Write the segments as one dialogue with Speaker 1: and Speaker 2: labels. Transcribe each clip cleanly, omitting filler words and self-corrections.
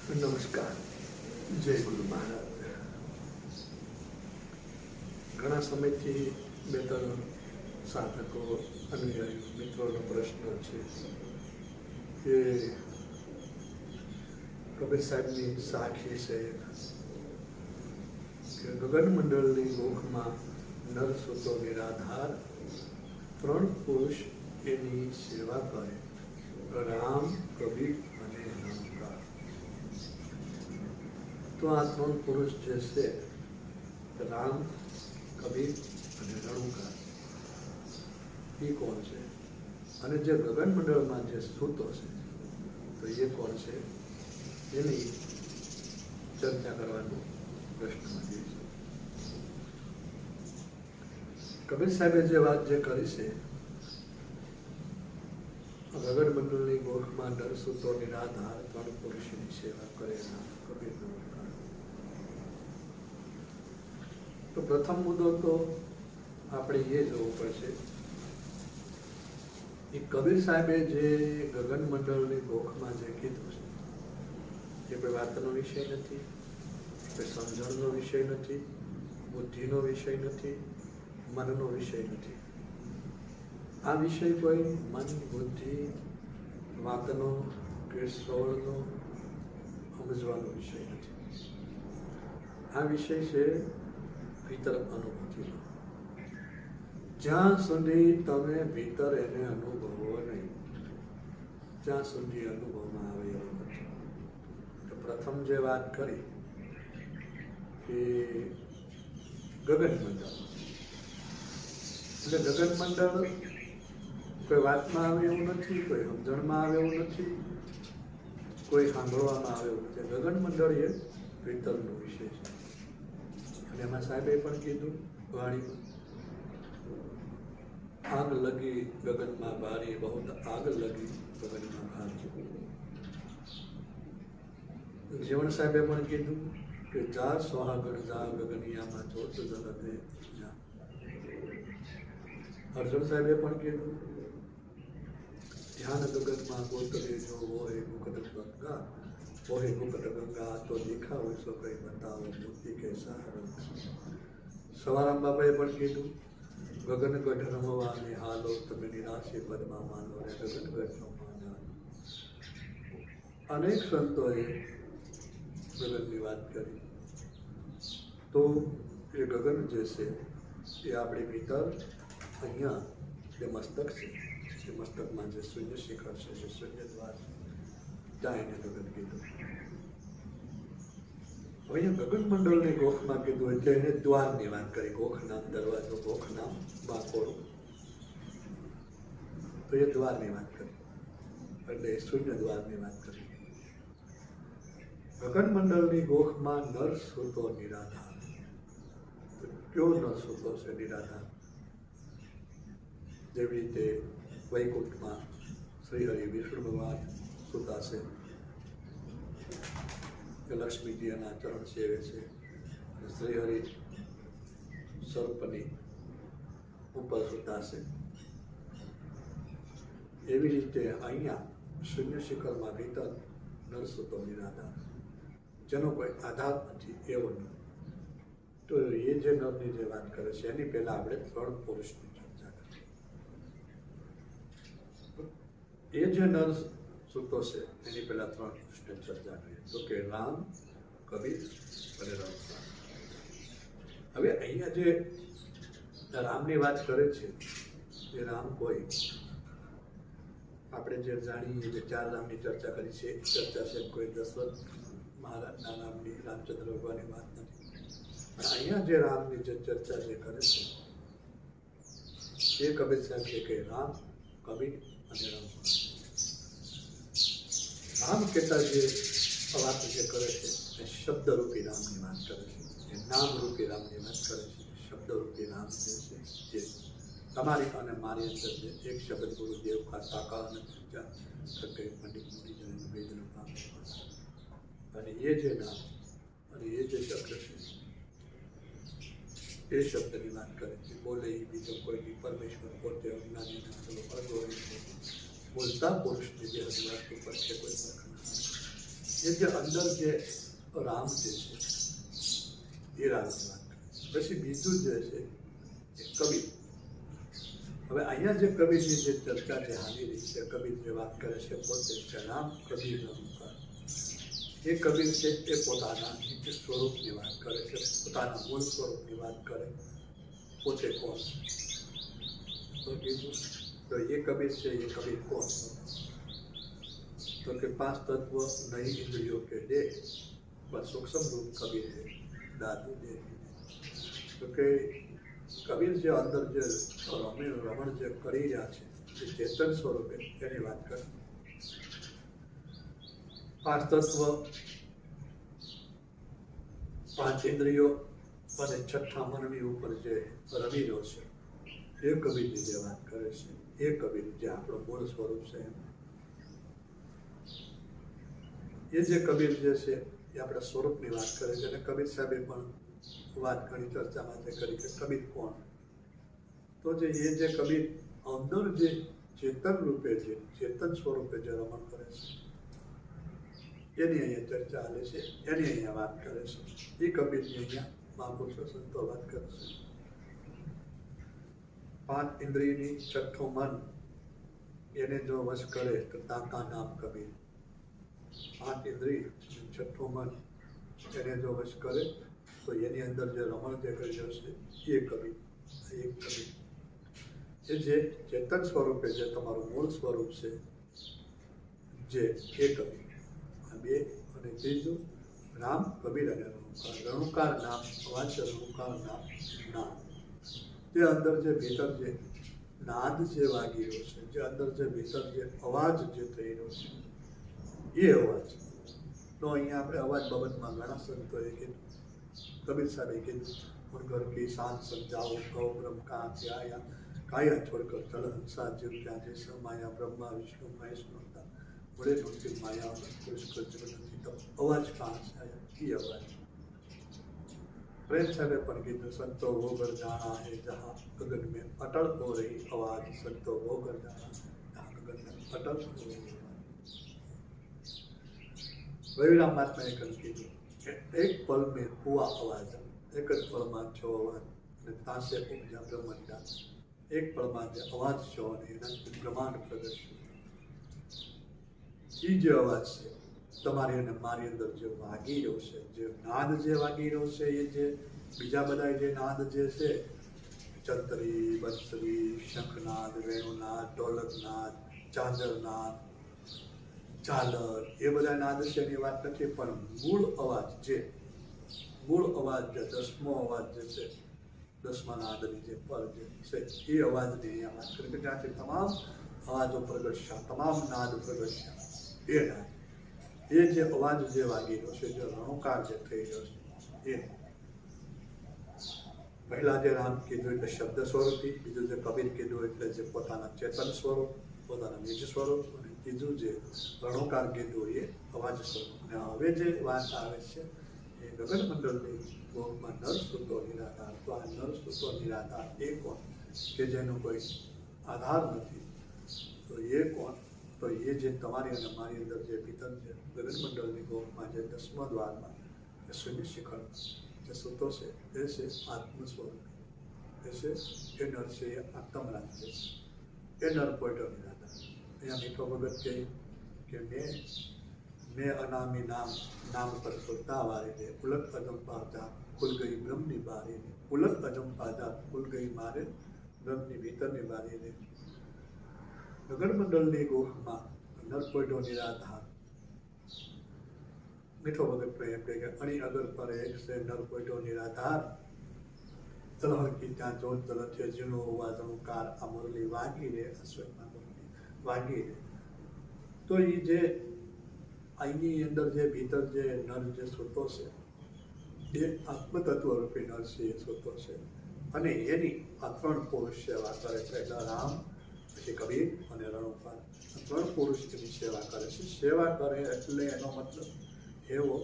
Speaker 1: નમસ્કાર, જય ગુરુ મહારાજ. ઘણા સમયથી બે ત્રણ સાધકો અનુયાયી મિત્રોનો પ્રશ્ન છે કે કબીર સાહેબની સાખી છે કે ગગન મંડળની ગોખમાં નર સૂતો નિરાધાર, ત્રણ પુરુષ એની સેવા કરે, રામ, કબીર અને રણકાર. તો આ ત્રણ પુરુષ જે છે, રામ, કબીર અને રણુકાર, એ કોણ છે? અને જે ગગન મંડળમાં જે સૂતો છે, તો એ કોણ છે? એની ચર્ચા કરવાનો પ્રશ્નમાં જે છે. કબીર સાહેબે જે વાત જે કરી છે, ગગન મંડળની ગોખમાં નર સૂતો નિરાધાર, ત્રણ પુરુષની સેવા કરે, કબીર રણુકાર. તો પ્રથમ મુદ્દો તો આપણે એ જોવું પડશે કે કબીર સાહેબે જે ગગન મંડળની ગોખમાં જે કીધું છે, એ કોઈ વાતનો વિષય નથી, કોઈ સમજણનો વિષય નથી, બુદ્ધિનો વિષય નથી, મનનો વિષય નથી. આ વિષય કોઈ મન, બુદ્ધિ, વાતનો કે શ્રવણનો, સમજવાનો વિષય નથી. આ વિષય છે ભીતર અનુભૂતિનો. જ્યાં સુધી તમે ભીતર એને અનુભવો નહીં, ત્યાં સુધી અનુભવમાં આવે એવું નથી. તો પ્રથમ જે વાત કરી કે ગગન મંડળ, એટલે ગગન મંડળ કોઈ વાતમાં આવે એવું નથી, કોઈ સમજણમાં આવે એવું નથી, કોઈ સાંભળવામાં આવે એવું નથી. ગગન મંડળ એ ભીતરનો વિષય છે. અને એમાં સાહેબે પણ કીધું વાણીમાં, આગ લગી ગગનમાં ભારી, બહુ આગ લગી ગગનમાં ભારી. જીવણ સાહેબે પણ કીધું કે જા સોહાગણ જા ગગનિયામાં જોત જગતે. અર્જુન સાહેબે પણ કીધું ધ્યાન ગગનમાં ગોતરે જો હોય મુકત ગંગા, હોય મુકત ગંગા તો દેખા હોય સો કઈ બતાવો મૂર્તિ કે સહારણ. સવારામ બાબાએ પણ કીધું ગગન ગઢ રમવાને હાલો, તમે નિરાશે પદમાં માનો રે ગગન ગઢ રમવાને. અનેક સંતોએ ગગનની વાત કરી. તો એ ગગન જે છે એ આપણી ભીતર અહીંયા જે મસ્તક છે, એ મસ્તકમાં જે શૂન્ય શિખર છે, જે શૂન્ય દ્વાર છે, ત્યાં એને ગગન કીધું. અહીંયા ગગન મંડળની ગોખમાં કીધું એટલે એને દ્વારની વાત કરી. ગોખ નામ દરવાજો, ગોખ નામ બાકોડું, તો એ દ્વારની વાત કરી, એટલે શૂન્ય દ્વારની વાત કરી. ગગન મંડળની ગોખમાં નર સૂતો નિરાધાર. તો કયો નર સૂતો છે નિરાધાર? જેવી રીતે વૈકુંઠમાં શ્રી હરિ વિષ્ણુ ભગવાન સૂતા છે, કે લક્ષ્મીજી એના ચરણ સેવે છે, અને શ્રી હરિ સર્પની ઉપર સૂતા છે. એવી રીતે અહીંયા શૂન્ય શિખરમાં ભીતર નર સૂતો નિરાધાર, જેનો કોઈ આધાર નથી, એવો નર. તો એ જે નરની જે વાત કરે છે, એની પહેલા આપણે ત્રણ પુરુષની ચર્ચા કરી. એ જે નર સૂતો છે એની પહેલા ત્રણ પુરુષની ચર્ચા કરીએ, તો કે રામ, કબીર અને રણકાર. હવે અહીંયા જે રામની વાત કરે છે, એ રામ કોઈ આપણે જે જાણીએ જે ચાર રામની ચર્ચા કરી છે, ચર્ચા છે કોઈ દશરથ મહારાજના રામની, રામચંદ્ર ભગવાનની વાત નથી. પણ અહીંયા જે રામની જે ચર્ચા જે કરે છે, એ કબીર સાહેબ છે કે રામ, કબીર અને રણકાર. રામ કહેતા જે વાત જે કરે છે, એ શબ્દરૂપી રામની વાત કરે છે, એ નામરૂપી રામની વાત કરે છે. શબ્દરૂપી રામ જે છે, જે તમારી અને મારી અંદર જે એક શબ્દ ગુરુદેવ ખાતા કા અને પંડિત મુનિજન વેદન પામ. અને એ જે નામ અને એ જે શબ્દ છે, એ શબ્દની વાત કરે છે. બોલે એ બીજો કોઈ નહીં, પરમેશ્વર પોતે અજ્ઞાની બોલતા પુરુષની જે હરિવાત ઉપર છે કોઈ એ જે અંદર જે રામ જે છે એ રામની વાત કરે. પછી બીજું જે છે એ કબીર. હવે અહીંયા જે કબીરની જે ચર્ચા જે હાલી રહી છે, કબીર જે વાત કરે છે પોતે કે રામ કબીર નમકાર. એ કબીર છે એ પોતાના નિત્ય સ્વરૂપની વાત કરે છે, પોતાના મૂળ સ્વરૂપની વાત કરે, પોતે કોણ છે. તો કીધું તો એ કબીર છે એ કબીર કોણ? તો કે 5 તત્વ નહીં ઇન્દ્રિયો કે દેહ पर सूक्ष्म रूप कबीर है दादू दे. तो કે કબીર જે અંદર જે રમણ જે કરી રહ્યા છે એ ચેતન સ્વરૂપે એની વાત કરે. 5 તત્વ, 5 ઇન્દ્રિયો અને 6ઠા મનની ઉપર જે રમી રહ્યો છે એ કબીરની જે વાત કરે છે એ કબીર જે આપણો મૂળ સ્વરૂપ છે. એ જે કબીર જે છે એ આપણા સ્વરૂપની વાત કરે છે. અને કબીર સાહેબે પણ વાત ઘણી ચર્ચામાં જે કરી કે કબીર કોણ? તો જે એ જે કબીર અંદર જે ચેતન રૂપે છે, ચેતન સ્વરૂપે જે રમણ કરે છે એની અહીંયા ચર્ચા ચાલે છે, એની અહીંયા વાત કરે છે. એ કબીરની અહીંયા મહાપુરુષો સંતો વાત કરે છે. 5 ઇન્દ્રિયની 6ઠું મન એને જો વશ કરે તો તાકા નામ કબીર. 5 ઇન્દ્રિય 6ઠું મન એને જો વશ કરે તો એની અંદર જે રમણ જે કરી જશે એ કબીર. એક કબીર એ જે ચેતન સ્વરૂપે જે તમારું મૂળ સ્વરૂપ છે જે એ કબીર. આ 2. અને ત્રીજું રામ કબીર અને રણુકાર. રણુકાર નામ વાચ્ય, રણુકાર નામ નામ. તે અંદર જે ભીતર જે નાદ જે વાગી રહ્યો છે, જે અંદર જે ભીતર જે અવાજ જે થઈ રહ્યો છે એ અવાજ. તો અહીંયા આપણે અવાજ બાબતમાં ઘણા સંતોએ કીધું, કબીર સાહેબે કીધું ઉન ઘર કી શાન સમજાવો ગૌ બ્રહ્મ કાં આયા કાયા છોડકર ચલ હંસા જીવ ક્યાં જે સમાયા બ્રહ્મા વિષ્ણુ મહેશ નોતા બड़े मुश्किल माया पुरुष को जीवन નથી તો અવાજ કહાં से आया? ये अवाज प्रेम साहब पर गीत संतो वो घर जाना है जहाँ गगन में अटल हो रही आवाज. संतो वो घर जाना जहाँ गगन में अटल हो रही आवाज. रविराम महात्मा ने कल कीधું કે એક પલ में हुआ आवाज. એક જ પળમાં છો અવાજ અને તાસે ઉપજા બ્રહ્માંડ. એક પળમાં જે અવાજ છો અને એનાથી બ્રહ્માંડ પ્રદર્શન. એ જે અવાજ છે તમારી અને મારી અંદર જે વાગી રહ્યો છે, જે નાદ જે વાગી રહ્યો છે, એ જે બીજા બધા જે નાદ જે છે ચંતરી, બંસરી, શંખનાદ, વેણુનાદ, ઢોલકનાદ, ચાંદરનાદ, ઝાલર, એ બધા નાદ છે એની વાત નથી. પણ મૂળ અવાજ જે 10મો અવાજ જે છે, 10મા નાદની જે પર જે છે એ અવાજની અહીંયા વાત કરી કે ત્યાંથી તમામ અવાજો પ્રગટ્યા, તમામ નાદ પ્રગટ્યા. એ નાદ, એ જે અવાજ જે વાગી રહ્યો છે, જે રણુકાર જે થઈ રહ્યો છે, એ પહેલા જે રામ કીધું એટલે શબ્દ સ્વરૂપી, બીજું જે કબીર કીધું એટલે જે પોતાના ચેતન સ્વરૂપ, પોતાના નિજ સ્વરૂપ, અને ત્રીજું જે રણુકાર કીધું એ અવાજ સ્વરૂપ. અને હવે જે વાત આવે છે એ ગગન મંડળની ગોખમાં નર સૂતો નિરાધાર. તો આ નર સૂતો નિરાધાર એ કોણ કે જેનો કોઈ આધાર નથી? તો એ કોણ? તો એ જે તમારી અને મારી અંદર જે ભીતર જે ગગન મંડળની ગોખમાં જે 10મા દ્વારમાં શૂન્ય શિખર જે સૂતો છે એ છે આત્મ સ્વરૂપ. એ છે એ નર છે, એ આત્મરાજ છે, એ નર પોઈટો નિરાધાર. અહીંયા મીઠો ભગત કહે કે મેં અનામી નામ નામ પર સુરતા વારી દે ઉલટ અજંપા જા ખુલ ગઈ બ્રહ્મની બારી દે. ઉલટ અજંપા જા ખુલ ગઈ મારે બ્રહ્મની ભીતરની બારી દે. ગગન મંડળની ગોખમાં નર પોઈટો નિરાધાર. મીઠો ભગત એમ કહે કે અણી અગર પર એક છે નર પોઈટો નિરાધાર. તલહર કી ત્યાં જોત તલથે જીણો હોવા જણુકાર. આ મુરલી વાગી રે, અશ્વમાં મુરલી વાગી રે. તો એ જે અહીંની અંદર જે ભીતર જે નર જે સૂતો છે એ આત્મતત્વ રૂપી નર છે, એ સૂતો છે. અને એની આ 3 પુરુષ સેવા કરે. પહેલા રામ, પછી કબીર અને રણુકાર. 3 પુરુષ એની સેવા કરે છે. સેવા કરે એટલે એનો મતલબ એવો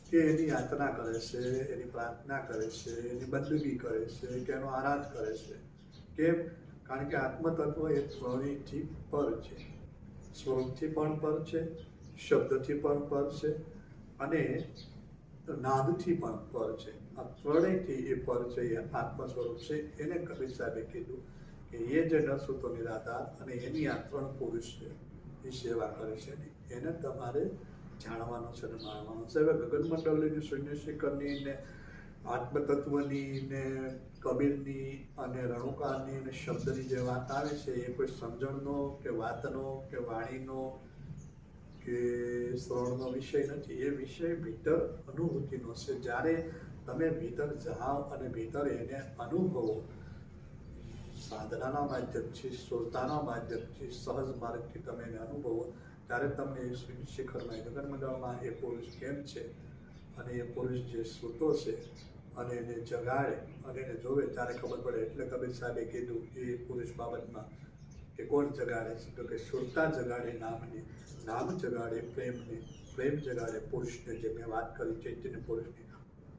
Speaker 1: કે એની યાતના કરે છે, એની પ્રાર્થના કરે છે, એની બંદગી કરે છે, કે એનો આરાધ કરે છે. કેમ? કારણ કે આત્મતત્વ એ ત્રણેયથી પર છે. સ્વરૂપથી પણ પર છે, શબ્દથી પણ પર છે, અને નાદથી પણ પર છે. આ ત્રણેયથી એ પર છે, એ આત્મ સ્વરૂપ છે. એને કબીર સાહેબે કીધું કે એ જે નરસુતો નિરાધાર અને એની આ ત્રણ પુરુષ છે એ સેવા કરે છે એને તમારે જાણવાનું છે અને માણવાનું છે. હવે ગગનમંડળની, શૂન્ય શિખરની ને આત્મતત્વની ને કબીરની અને રણુકાની અને શબ્દની જે વાત આવે છે એ કોઈ સમજણનો કે વાતનો કે વાણીનો કે શ્રવણનો વિષય નથી. એ વિષય ભીતર અનુભૂતિનો છે. જ્યારે તમે ભીતર જાઓ અને ભીતર એને અનુભવો, સાધનાના માધ્યમથી, શ્રોતાના માધ્યમથી, સહજ માર્ગથી તમે એને અનુભવો, ત્યારે તમને એ શિખરમાં, ગગનમંડળમાં એ પુરુષ કેમ છે અને એ પુરુષ જે સૂતો છે અને એને જગાડે અને એને જોવે ત્યારે ખબર પડે. એટલે કબીર સાહેબે કીધું એ પુરુષ બાબતમાં કે કોણ જગાડે છે? તો કે સુરતા જગાડે નામને, નામ જગાડે પ્રેમને, પ્રેમ જગાડે પુરુષને, જે મેં વાત કરી ચૈતન્ય પુરુષની,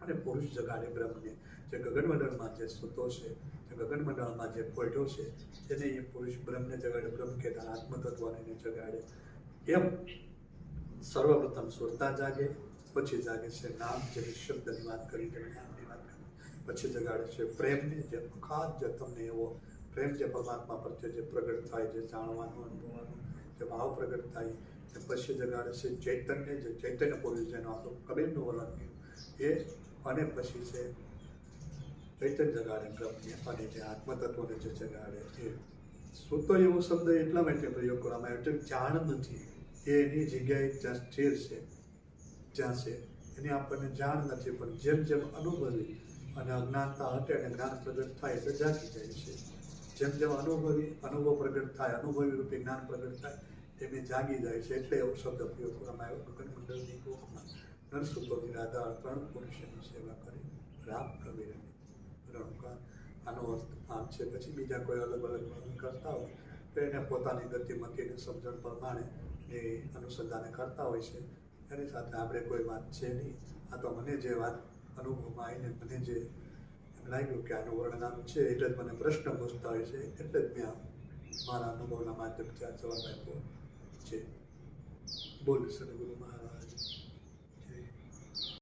Speaker 1: અને પુરુષ જગાડે બ્રહ્મને. જે ગગનમંડળમાં જે સૂતો છે, જે ગગનમંડળમાં જે પોઢ્યો છે, એને એ પુરુષ બ્રહ્મને જગાડે, બ્રહ્મ કહેતા આત્મતત્વને એને જગાડે. એમ સર્વપ્રથમ સુરતા જાગે, પછી જાગે છે નામ, જે શબ્દની વાત કરી, જે નામની વાત કરી, પછી જગાડે છે પ્રેમને, જે અખાધ, જે તમને એવો પ્રેમ જે પરમાત્મા પ્રત્યે જે પ્રગટ થાય, જે જાણવાનું, અનુભવવાનું જે ભાવ પ્રગટ થાય, એ પછી જગાડે છે ચૈતન્ય, જે ચૈતન્ય પુરુષ જેનો આપણું કબીરનું વર્ણન કર્યું એ, અને પછી છે ચૈતન્ય જગાડે બ્રહ્મને, અને જે આત્મતત્વને જે જગાડે એ. સૂતો એવો શબ્દ એટલા માટે પ્રયોગ કરવામાં આવ્યો છે, જાણ નથી એ એની જગ્યાએ જ્યાં સ્થિર છે, જ્યાં છે એની આપણને જાણ નથી, પણ જેમ જેમ અનુભવી અને અજ્ઞાનતા હટે અને જ્ઞાન પ્રગટ થાય એટલે જાગી જાય છે. જેમ જેમ અનુભવ પ્રગટ થાય, અનુભવી રૂપે જ્ઞાન પ્રગટ થાય, એમ એ જાગી જાય છે. એટલે એવો શબ્દ પ્રયોગ કરવામાં આવ્યો. ગગનમંડળની ગોખમાં નરસુતો નિરાધાર ત્રણ પુરુષોની સેવા કરી, રામ, કબીર અને રણુકા. આનો અર્થ આમ છે. પછી બીજા કોઈ અલગ અલગ વર્ણન કરતા હોય તો એને પોતાની ગતિમતીને સમજણ પ્રમાણે એ અનુસંધાને કરતા હોય છે. એની સાથે આપણે કોઈ વાત છે નહીં. આ તો મને જે વાત અનુભવમાં આવીને મને જે એમ લાગ્યું કે આનું વર્ણન આમ છે, એટલે જ મને પ્રશ્ન પૂછતા હોય છે, એટલે જ મેં મારા અનુભવના માધ્યમથી આ જવાબ આપ્યો છે. બોલ સદગુરુ મહારાજ.